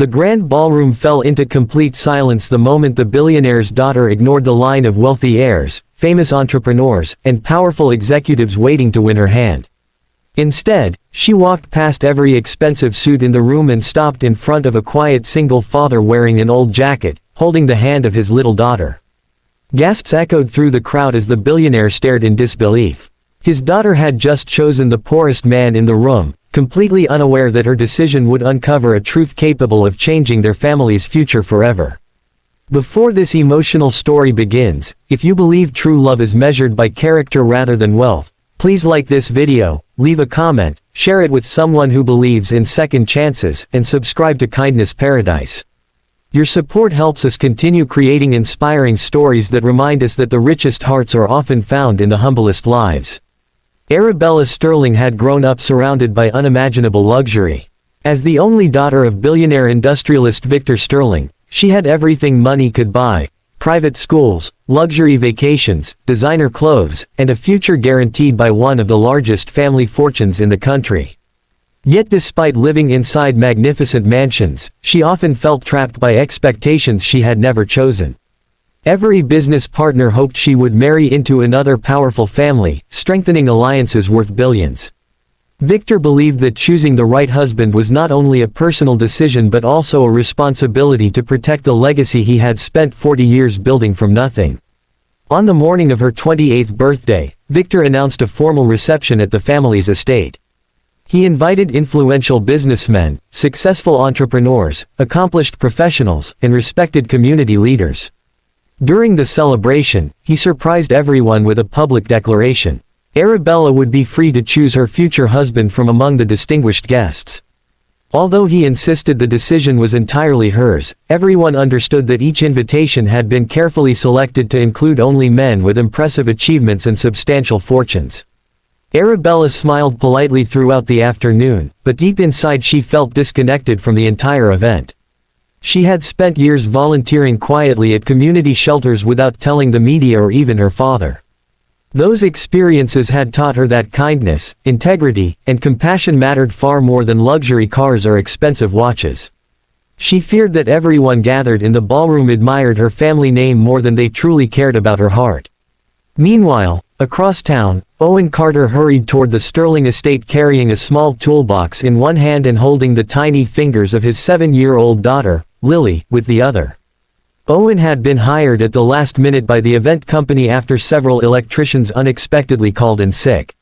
The grand ballroom fell into complete silence the moment the billionaire's daughter ignored the line of wealthy heirs, famous entrepreneurs, and powerful executives waiting to win her hand. Instead, she walked past every expensive suit in the room and stopped in front of a quiet single father wearing an old jacket, holding the hand of his little daughter. Gasps echoed through the crowd as the billionaire stared in disbelief. His daughter had just chosen the poorest man in the room, completely unaware that her decision would uncover a truth capable of changing their family's future forever. Before this emotional story begins, if you believe true love is measured by character rather than wealth, please like this video, leave a comment, share it with someone who believes in second chances, and subscribe to Kindness Paradise. Your support helps us continue creating inspiring stories that remind us that the richest hearts are often found in the humblest lives. Arabella Sterling had grown up surrounded by unimaginable luxury. As the only daughter of billionaire industrialist Victor Sterling, she had everything money could buy: private schools, luxury vacations, designer clothes, and a future guaranteed by one of the largest family fortunes in the country. Yet despite living inside magnificent mansions, she often felt trapped by expectations she had never chosen. Every business partner hoped she would marry into another powerful family, strengthening alliances worth billions. Victor believed that choosing the right husband was not only a personal decision but also a responsibility to protect the legacy he had spent 40 years building from nothing. On the morning of her 28th birthday, Victor announced a formal reception at the family's estate. He invited influential businessmen, successful entrepreneurs, accomplished professionals, and respected community leaders. During the celebration, he surprised everyone with a public declaration. Arabella would be free to choose her future husband from among the distinguished guests. Although he insisted the decision was entirely hers, everyone understood that each invitation had been carefully selected to include only men with impressive achievements and substantial fortunes. Arabella smiled politely throughout the afternoon, but deep inside she felt disconnected from the entire event. She had spent years volunteering quietly at community shelters without telling the media or even her father. Those experiences had taught her that kindness, integrity, and compassion mattered far more than luxury cars or expensive watches. She feared that everyone gathered in the ballroom admired her family name more than they truly cared about her heart. Meanwhile, across town, Owen Carter hurried toward the Sterling estate carrying a small toolbox in one hand and holding the tiny fingers of his 7-year-old daughter, Lily, with the other. Owen had been hired at the last minute by the event company after several electricians unexpectedly called in sick.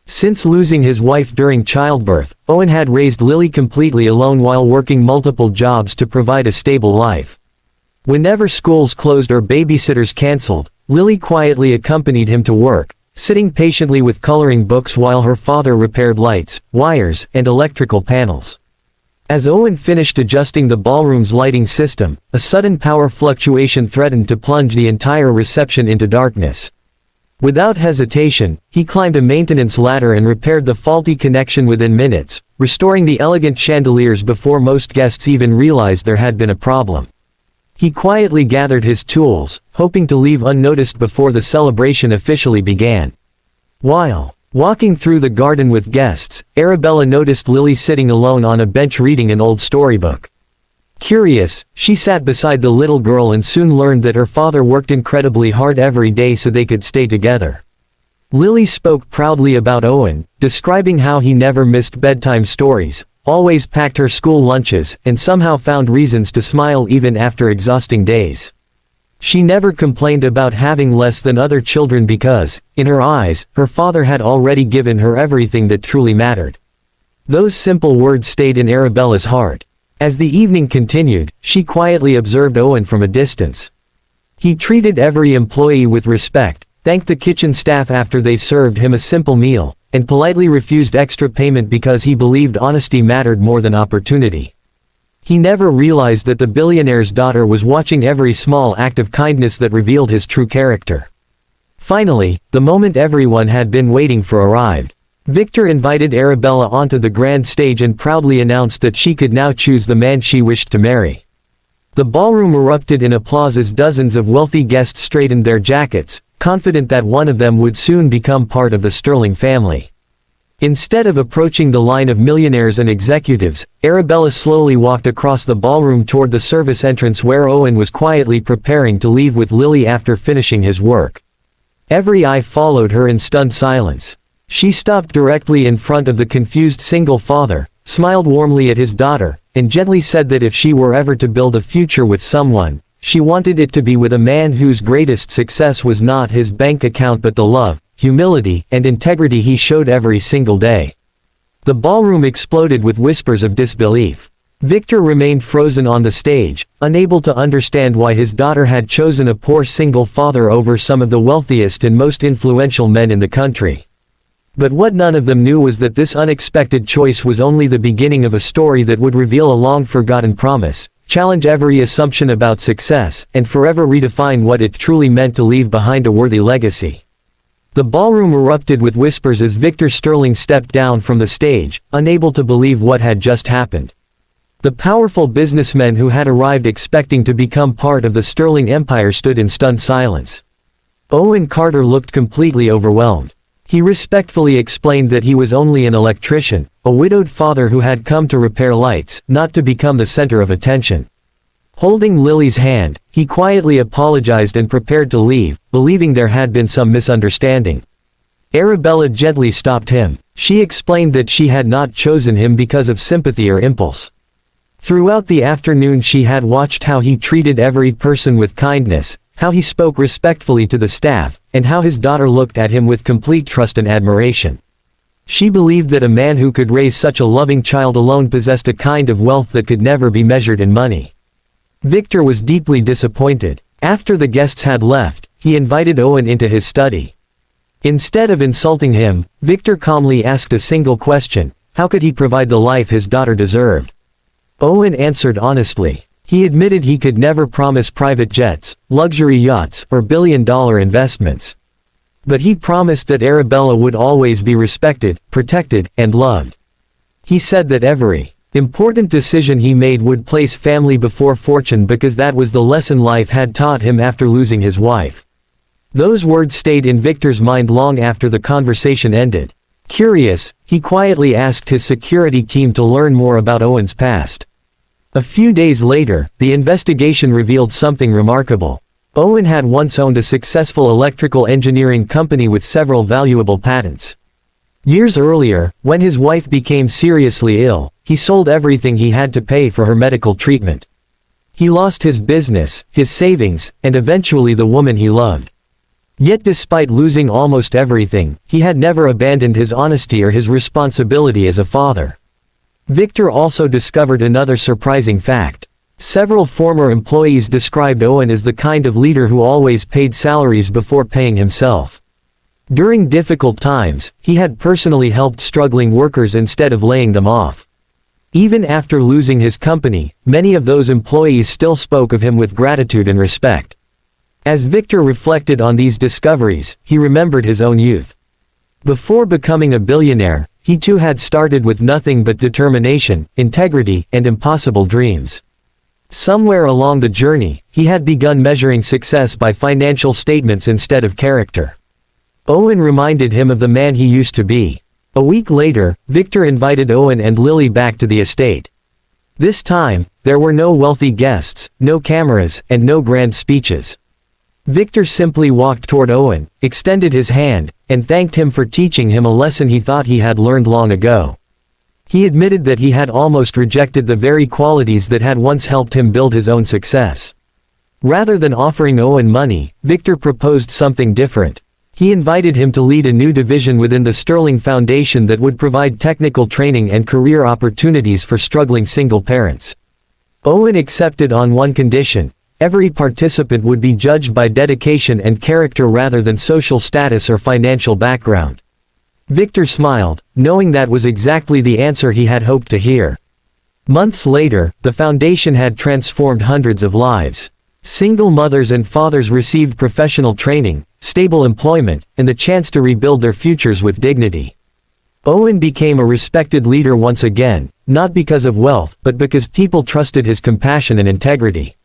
Since losing his wife during childbirth, Owen had raised Lily completely alone while working multiple jobs to provide a stable life. Whenever schools closed or babysitters canceled, Lily quietly accompanied him to work, sitting patiently with coloring books while her father repaired lights, wires, and electrical panels. As Owen finished adjusting the ballroom's lighting system, a sudden power fluctuation threatened to plunge the entire reception into darkness. Without hesitation, he climbed a maintenance ladder and repaired the faulty connection within minutes, restoring the elegant chandeliers before most guests even realized there had been a problem. He quietly gathered his tools, hoping to leave unnoticed before the celebration officially began. While walking through the garden with guests, Arabella noticed Lily sitting alone on a bench reading an old storybook. Curious, she sat beside the little girl and soon learned that her father worked incredibly hard every day so they could stay together. Lily spoke proudly about Owen, describing how he never missed bedtime stories, always packed her school lunches, and somehow found reasons to smile even after exhausting days. She never complained about having less than other children because, in her eyes, her father had already given her everything that truly mattered. Those simple words stayed in Arabella's heart. As the evening continued, she quietly observed Owen from a distance. He treated every employee with respect, thanked the kitchen staff after they served him a simple meal, and politely refused extra payment because he believed honesty mattered more than opportunity. He never realized that the billionaire's daughter was watching every small act of kindness that revealed his true character. Finally, the moment everyone had been waiting for arrived. Victor invited Arabella onto the grand stage and proudly announced that she could now choose the man she wished to marry. The ballroom erupted in applause as dozens of wealthy guests straightened their jackets, confident that one of them would soon become part of the Sterling family. Instead of approaching the line of millionaires and executives, Arabella slowly walked across the ballroom toward the service entrance where Owen was quietly preparing to leave with Lily after finishing his work. Every eye followed her in stunned silence. She stopped directly in front of the confused single father, smiled warmly at his daughter, and gently said that if she were ever to build a future with someone, she wanted it to be with a man whose greatest success was not his bank account but the love, humility, and integrity he showed every single day. The ballroom exploded with whispers of disbelief. Victor remained frozen on the stage, unable to understand why his daughter had chosen a poor single father over some of the wealthiest and most influential men in the country. But what none of them knew was that this unexpected choice was only the beginning of a story that would reveal a long-forgotten promise, challenge every assumption about success, and forever redefine what it truly meant to leave behind a worthy legacy. The ballroom erupted with whispers as Victor Sterling stepped down from the stage, unable to believe what had just happened. The powerful businessmen who had arrived expecting to become part of the Sterling empire stood in stunned silence. Owen Carter looked completely overwhelmed. He respectfully explained that he was only an electrician, a widowed father who had come to repair lights, not to become the center of attention. Holding Lily's hand, he quietly apologized and prepared to leave, believing there had been some misunderstanding. Arabella gently stopped him. She explained that she had not chosen him because of sympathy or impulse. Throughout the afternoon she had watched how he treated every person with kindness, how he spoke respectfully to the staff, and how his daughter looked at him with complete trust and admiration. She believed that a man who could raise such a loving child alone possessed a kind of wealth that could never be measured in money. Victor was deeply disappointed. After the guests had left, he invited Owen into his study. Instead of insulting him, Victor calmly asked a single question: how could he provide the life his daughter deserved? Owen answered honestly. He admitted he could never promise private jets, luxury yachts, or billion-dollar investments. But he promised that Arabella would always be respected, protected, and loved. He said that every important decision he made would place family before fortune because that was the lesson life had taught him after losing his wife. Those words stayed in Victor's mind long after the conversation ended. Curious, he quietly asked his security team to learn more about Owen's past. A few days later, the investigation revealed something remarkable. Owen had once owned a successful electrical engineering company with several valuable patents. Years earlier, when his wife became seriously ill, he sold everything he had to pay for her medical treatment. He lost his business, his savings, and eventually the woman he loved. Yet despite losing almost everything, he had never abandoned his honesty or his responsibility as a father. Victor also discovered another surprising fact. Several former employees described Owen as the kind of leader who always paid salaries before paying himself. During difficult times, he had personally helped struggling workers instead of laying them off. Even after losing his company, many of those employees still spoke of him with gratitude and respect. As Victor reflected on these discoveries, he remembered his own youth. Before becoming a billionaire, he too had started with nothing but determination, integrity, and impossible dreams. Somewhere along the journey, he had begun measuring success by financial statements instead of character. Owen reminded him of the man he used to be. A week later, Victor invited Owen and Lily back to the estate. This time, there were no wealthy guests, no cameras, and no grand speeches. Victor simply walked toward Owen, extended his hand, and thanked him for teaching him a lesson he thought he had learned long ago. He admitted that he had almost rejected the very qualities that had once helped him build his own success. Rather than offering Owen money, Victor proposed something different. He invited him to lead a new division within the Sterling Foundation that would provide technical training and career opportunities for struggling single parents. Owen accepted on one condition: every participant would be judged by dedication and character rather than social status or financial background. Victor smiled, knowing that was exactly the answer he had hoped to hear. Months later, the foundation had transformed hundreds of lives. Single mothers and fathers received professional training, stable employment, and the chance to rebuild their futures with dignity. Owen became a respected leader once again, not because of wealth, but because people trusted his compassion and integrity.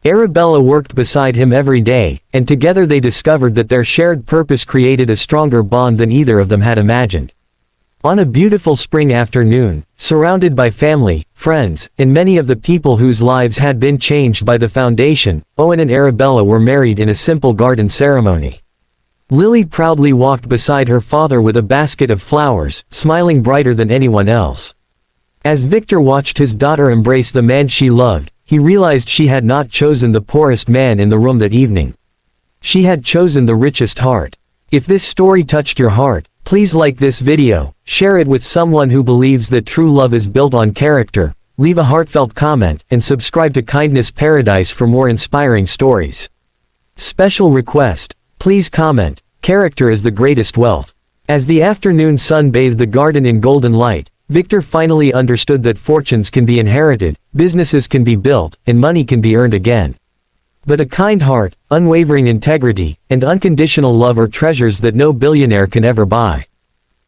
Arabella worked beside him every day, and together they discovered that their shared purpose created a stronger bond than either of them had imagined. On a beautiful spring afternoon, surrounded by family, friends, and many of the people whose lives had been changed by the foundation, Owen and Arabella were married in a simple garden ceremony. Lily proudly walked beside her father with a basket of flowers, smiling brighter than anyone else. As Victor watched his daughter embrace the man she loved, he realized she had not chosen the poorest man in the room that evening. She had chosen the richest heart. If this story touched your heart, please like this video, share it with someone who believes that true love is built on character, leave a heartfelt comment, and subscribe to Kindness Paradise for more inspiring stories. Special request, please comment, character is the greatest wealth. As the afternoon sun bathed the garden in golden light, Victor finally understood that fortunes can be inherited, businesses can be built, and money can be earned again. But a kind heart, unwavering integrity, and unconditional love are treasures that no billionaire can ever buy.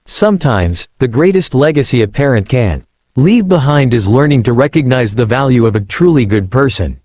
Sometimes, the greatest legacy a parent can leave behind is learning to recognize the value of a truly good person.